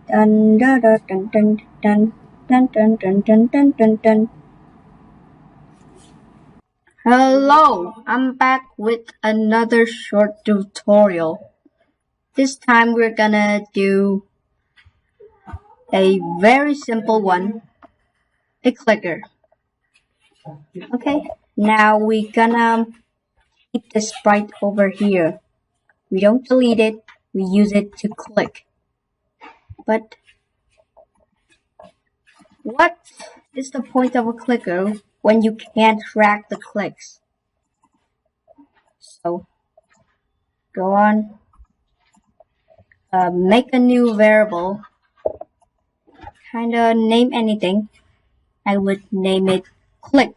Dun dun dun dun dun dun dun dun dun dun dun dun dun. Hello, I'm back with another short tutorial. This time we're gonna do a very simple one, a clicker. Okay, now we're gonna keep the sprite over here. We don't delete it, we use it to click. But what is the point of a clicker when you can't track the clicks? So go on, make a new variable, kinda name anything. I would name it click.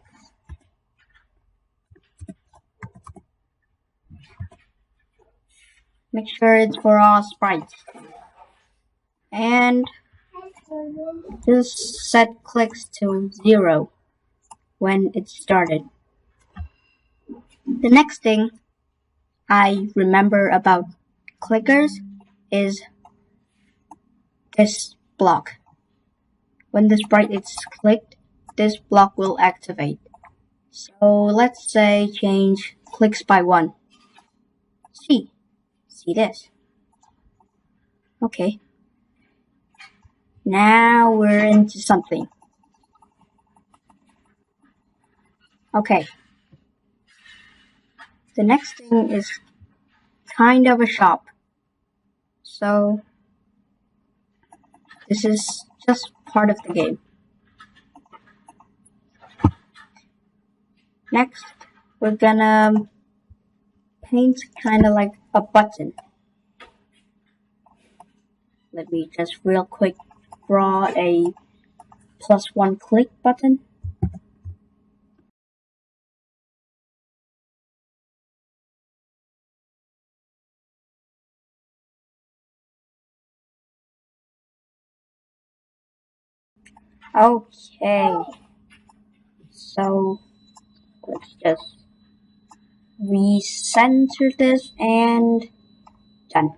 Make sure it's for all sprites. And just set clicks to 0 when it started. The next thing I remember about clickers is this block. When the sprite is clicked, this block will activate. So let's say change clicks by 1. See this. Okay. Now we're into something. Okay. The next thing is kind of a shop. So this is just part of the game. Next, we're gonna paint kind of like a button. Let me just real quick draw a +1 click button. Okay, so let's just recenter this and done.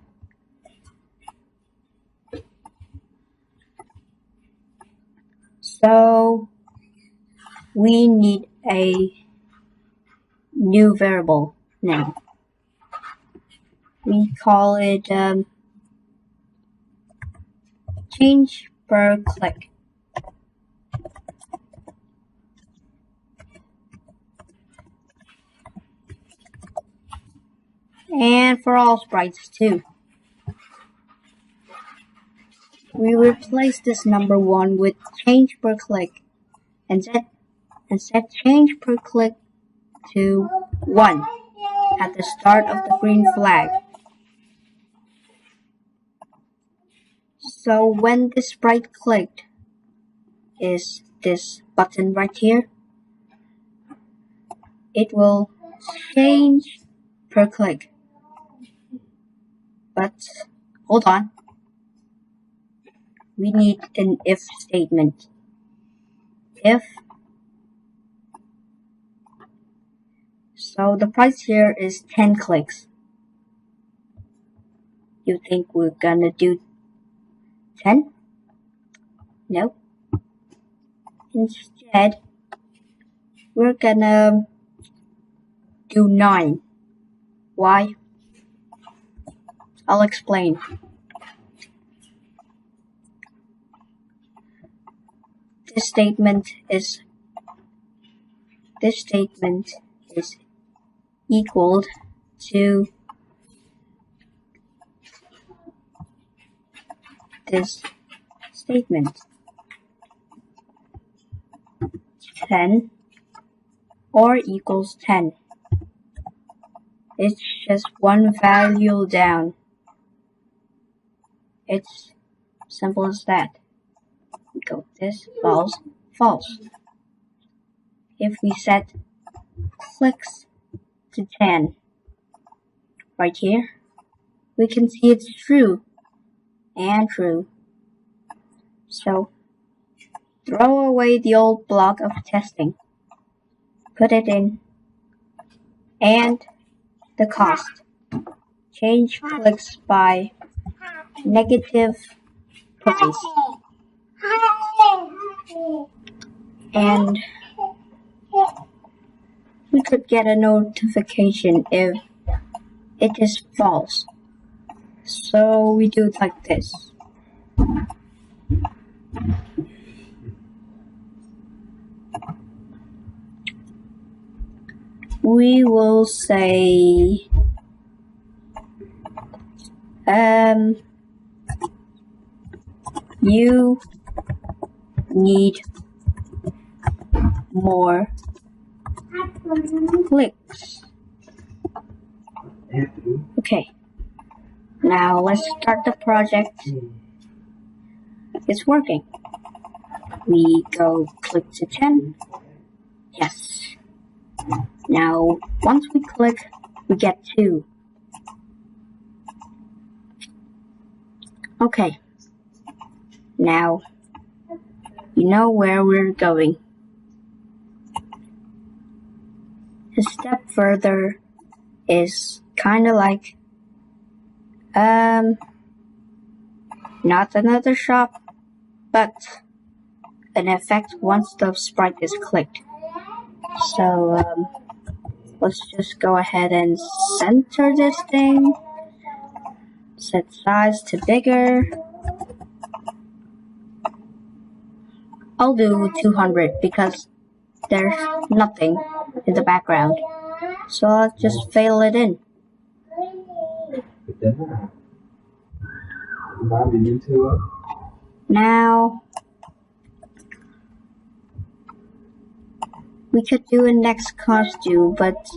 So we need a new variable now. We call it change per click. And for all sprites too. We replace this number 1 with change per click and set change per click to 1 at the start of the green flag. So when the sprite clicked is this button right here, it will change per click. But hold on, we need an if statement. If so, the price here is 10 clicks. You think we're gonna do 10? No. Instead, we're gonna do 9. Why? I'll explain. This statement is equal to this statement. 10 or equals 10. It's just one value down. It's simple as that. We go this, false, false. If we set clicks to 10 right here, we can see it's true and true. So throw away the old block of testing, put it in, and the cost. Change clicks by -0.1. price. And we could get a notification if it is false. So we do it like this. We will say you need more clicks. Okay, now let's start the project. It's working. We go click to 10. Yes. Now, once we click, we get 2. Okay. Now, you know where we're going. A step further is kind of like, not another shop, but an effect once the sprite is clicked. So, let's just go ahead and center this thing. Set size to bigger. I'll do 200 because there's nothing in the background. So I'll just fill it in. Now, we could do a next costume, but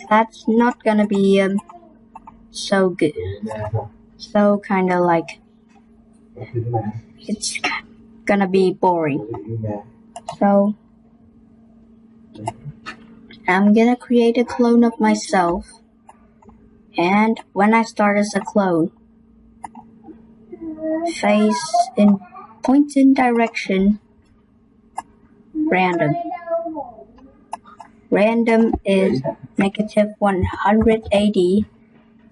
that's not gonna be so good. So kinda like, it's gonna be boring. So I'm gonna create a clone of myself, and when I start as a clone, point in direction random. Random is negative 180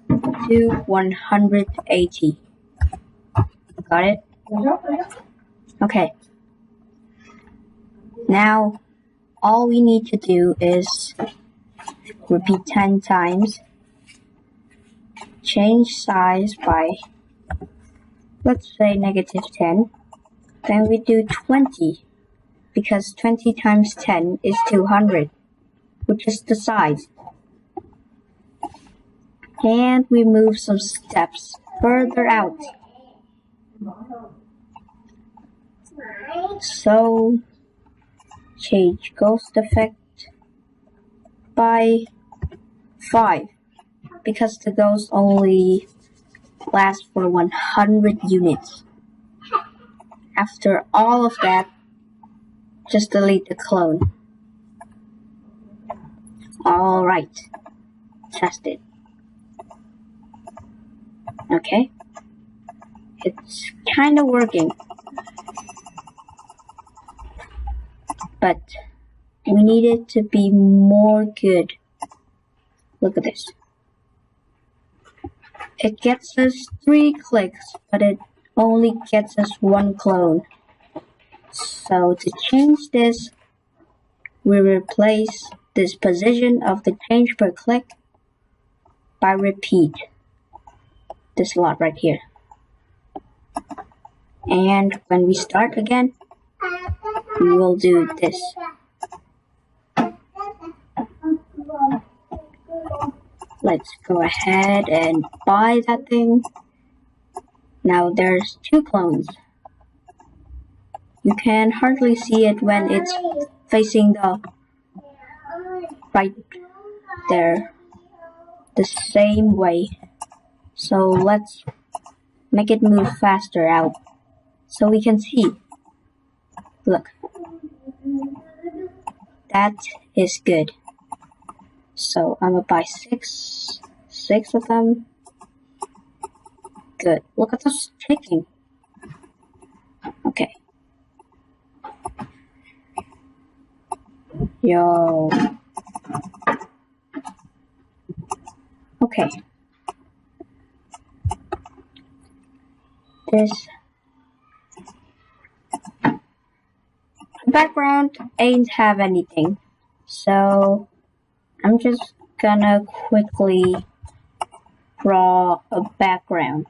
to 180. Got it? Okay. Now, all we need to do is repeat 10 times. Change size by, let's say, negative 10. Then we do 20, because 20 times 10 is 200, which is the size. And we move some steps further out. So, change ghost effect by 5, because the ghost only lasts for 100 units. After all of that, just delete the clone. Alright, test it. Okay, it's kinda working. But we need it to be more good. Look at this. It gets us 3 clicks, but it only gets us 1 clone. So to change this, we replace this position of the change per click by repeat. This slot right here. And when we start again, we will do this. Let's go ahead and buy that thing. Now there's 2 clones. You can hardly see it when it's facing the right there, the same way. So let's make it move faster out so we can see. Look, that is good. So I'm gonna buy six of them. Good. Look at those ticking. Okay. Yo. Okay. This background ain't have anything, so I'm just gonna quickly draw a background.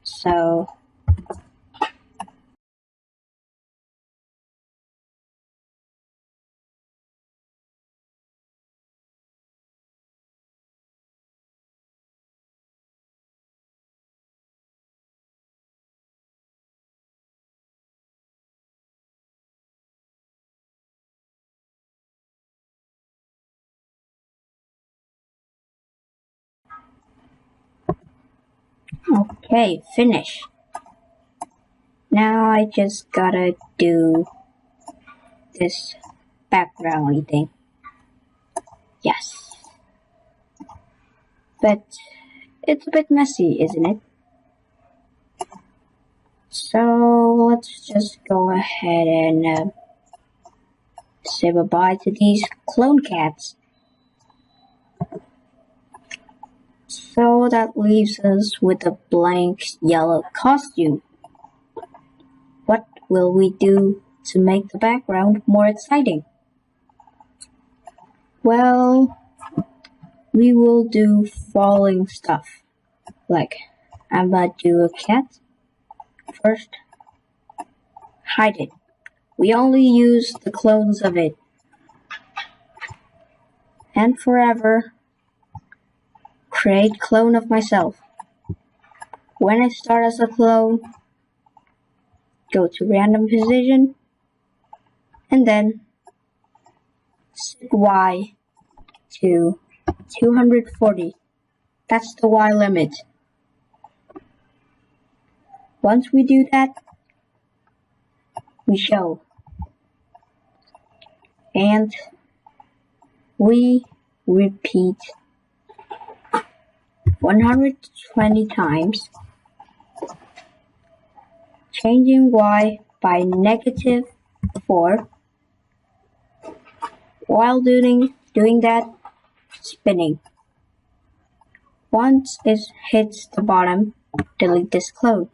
So okay, finish. Now I just gotta do this background thing. Yes. But it's a bit messy, isn't it? So let's just go ahead and say bye-bye to these clone cats. So that leaves us with a blank yellow costume. What will we do to make the background more exciting? Well, we will do falling stuff. Like, I'm gonna do a cat. First, hide it. We only use the clones of it. And forever, create clone of myself. When I start as a clone, go to random position, and then set Y to 240. That's the Y limit. Once we do that, we show. And we repeat 120 times, changing Y by -4. While doing that, spinning. Once it hits the bottom, delete this clone.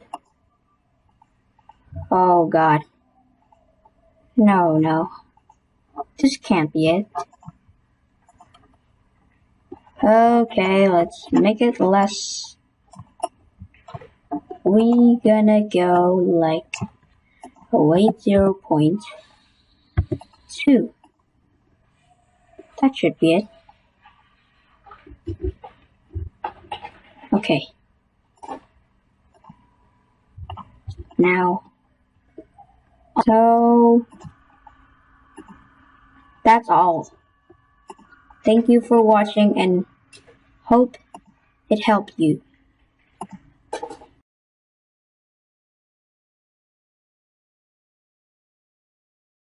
Oh god. No. This can't be it. Okay, let's make it less. We gonna go like a weight 0.2. That should be it. Okay. Now, so that's all. Thank you for watching and hope it helped you.